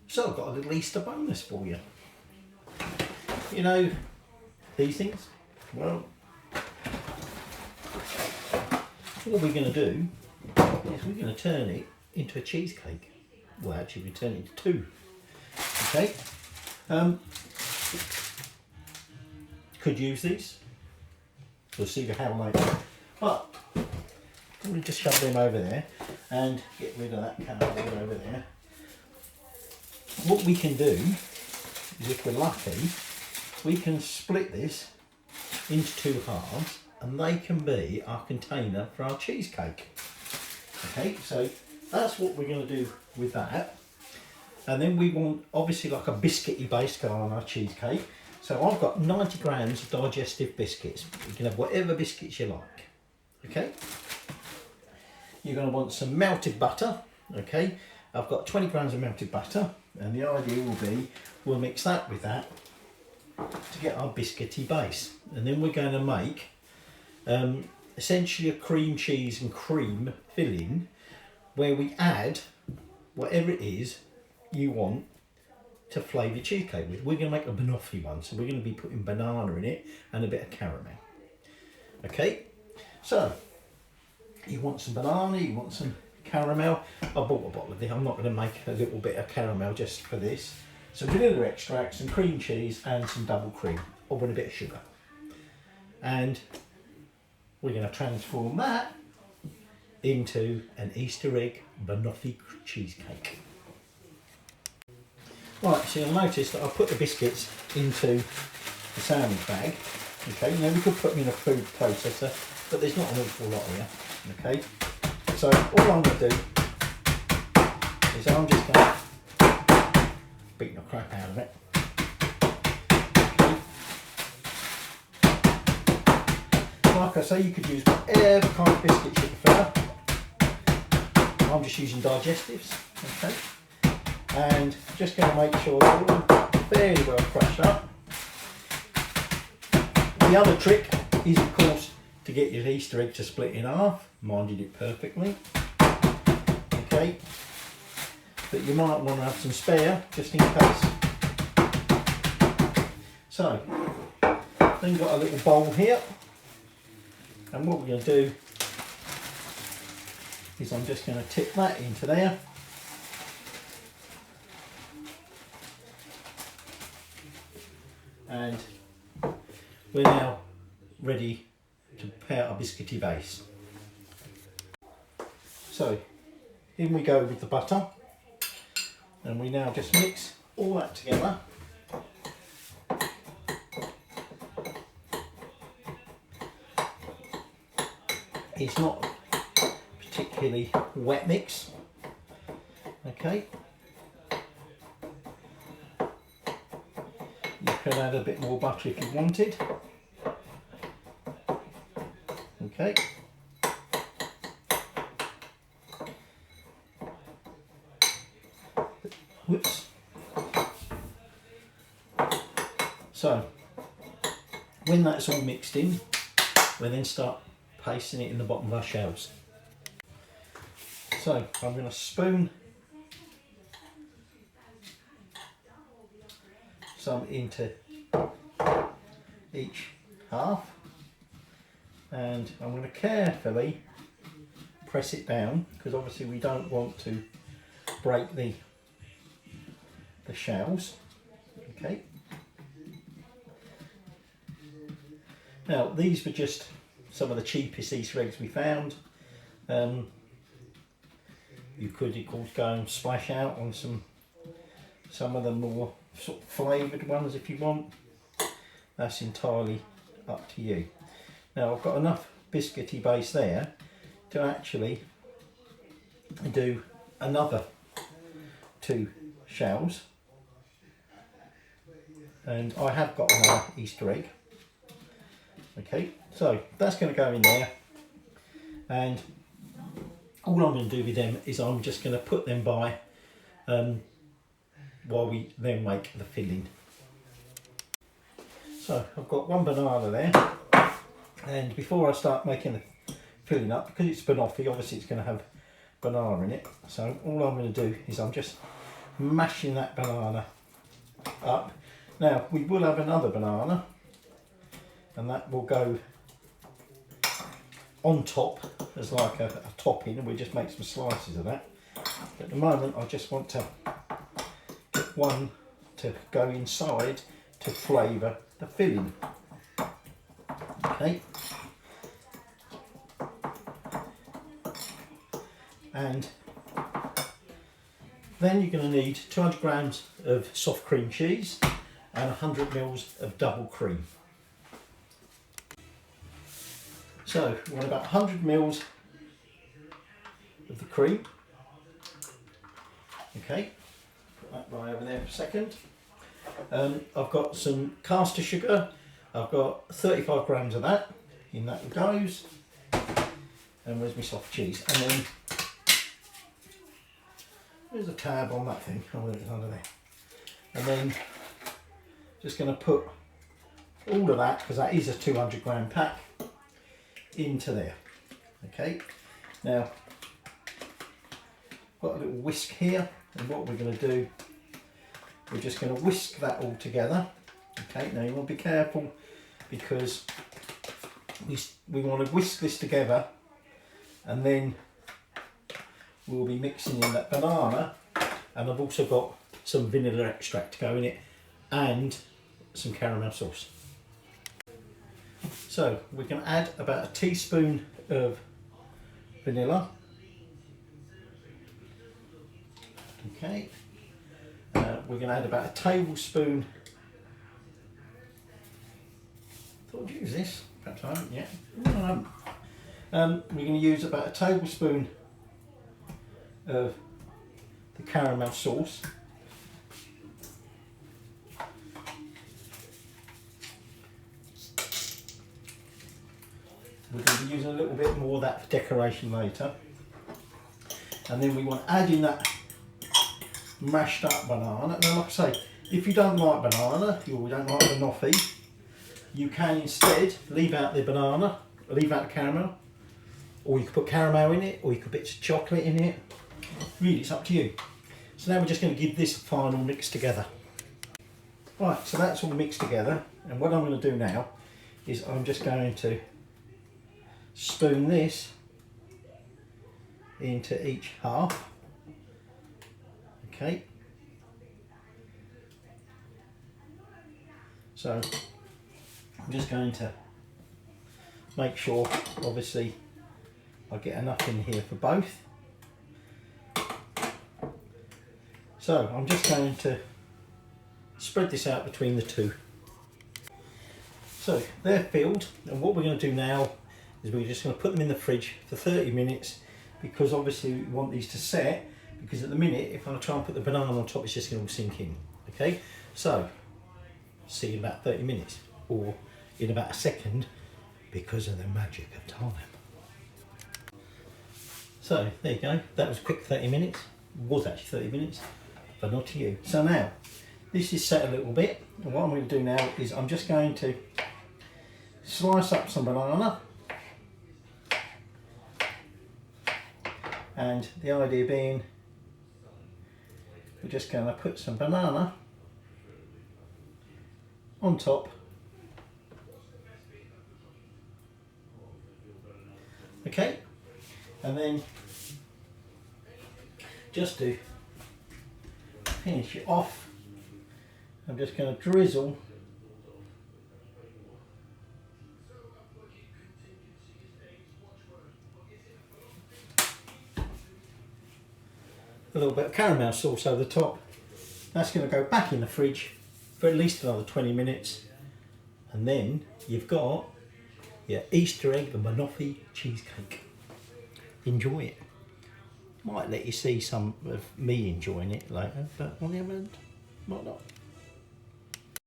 So I've got a little Easter bonus for you. You know, these things, well, what we're going to do is we're going to turn it into a cheesecake. Well, actually we turn it into two. Okay. Could use these. We'll see how I make them. But we'll just shove them over there and get rid of that cardboard over there. What we can do is, if we're lucky, we can split this into two halves and they can be our container for our cheesecake. Okay, so that's what we're going to do with that. And then we want obviously like a biscuity base going on our cheesecake. So I've got 90 grams of digestive biscuits. You can have whatever biscuits you like. Okay. You're going to want some melted butter. Okay. I've got 20 grams of melted butter, and the idea will be we'll mix that with that to get our biscuity base. And then we're going to make essentially a cream cheese and cream filling where we add whatever it is you want to flavour your cheesecake with. We're going to make a banoffee one, so we're going to be putting banana in it and a bit of caramel. Okay, so you want some banana, you want some caramel. I bought a bottle of this. I'm not going to make a little bit of caramel just for this. Some vanilla extract, some cream cheese and some double cream, or with a bit of sugar. And we're going to transform that into an Easter egg banoffee cheesecake. Right, so you'll notice that I put the biscuits into the sandwich bag. Okay, now we could put them in a food processor, but there's not an awful lot here. Okay, so all I'm going to do is I'm just going to beat the crap out of it. Okay. Like I say, you could use whatever kind of biscuits you prefer. I'm just using digestives. Okay. And just going to make sure they're all fairly well crushed up. The other trick is, of course, to get your Easter egg to split in half. Mine did it perfectly. Okay, but you might want to have some spare just in case. So, then you've got a little bowl here, and what we're going to do is I'm just going to tip that into there. And we're now ready to prepare our biscuity base. So in we go with the butter, and we now just mix all that together. It's not a particularly wet mix. Okay. You can add a bit more butter if you wanted. Okay. Whoops. So, when that's all mixed in, we then start pasting it in the bottom of our shells. So, I'm going to spoon some into each half, and I'm going to carefully press it down, because obviously we don't want to break the shells. Okay. Now these were just some of the cheapest Easter eggs we found. You could, of course, go and splash out on some of the more sort of flavoured ones if you want. That's entirely up to you. Now I've got enough biscuity base there to actually do another 2 shells, and I have got another Easter egg. Okay, so that's going to go in there, and all I'm going to do with them is I'm just going to put them by while we then make the filling. So I've got 1 banana there, and before I start making the filling up, because it's banoffee, obviously it's going to have banana in it, so all I'm going to do is I'm just mashing that banana up. Now we will have another banana, and that will go on top as like a topping, and we just make some slices of that. But at the moment I just want to get one to go inside to flavour the filling. Okay. And then you're going to need 200 grams of soft cream cheese and 100 mils of double cream. So we want about 100 mils of the cream. Okay, put that right over there for a second. I've got some caster sugar. I've got 35 grams of that. In that goes. And where's my soft cheese? And then there's a tab on that thing. Oh, it's under there. And then just going to put all of that, because that is a 200 gram pack, into there. Okay. Now, got a little whisk here, and what we're going to do, we're just going to whisk that all together. Okay. Now you want to be careful because we want to whisk this together, and then we'll be mixing in that banana, and I've also got some vanilla extract to go in it and some caramel sauce. So we can add about a teaspoon of vanilla. Okay. We're going to add about a tablespoon. Thought I'd use this. Perhaps I haven't yet. No, I haven't. We're going to use about a tablespoon of the caramel sauce. We're going to be using a little bit more of that for decoration later. And then we want to add in that mashed up banana. Now like I say, if you don't like banana, or you don't like banoffee, you can instead leave out the banana, leave out the caramel, or you could put caramel in it, or you could put some chocolate in it. Really, it's up to you. So now we're just going to give this a final mix together. Right, so that's all mixed together, and what I'm going to do now is I'm just going to spoon this into each half. Okay. So I'm just going to make sure, obviously, I get enough in here for both. So I'm just going to spread this out between the two. So they're filled, and what we're going to do now is we're just going to put them in the fridge for 30 minutes, because obviously we want these to set, because at the minute if I try and put the banana on top, it's just going to all sink in. Okay, so see you in about 30 minutes, or in about a second, because of the magic of time. So there you go, that was a quick 30 minutes. It was actually 30 minutes, but not to you. So now this is set a little bit, and what I'm going to do now is I'm just going to slice up some banana, and the idea being we're just going to put some banana on top, okay, and then just to finish it off, I'm just going to drizzle a little bit of caramel sauce over the top. That's going to go back in the fridge for at least another 20 minutes, and then you've got your Easter egg and Banoffee cheesecake. Enjoy it. Might let you see some of me enjoying it later, but on the other hand, might not.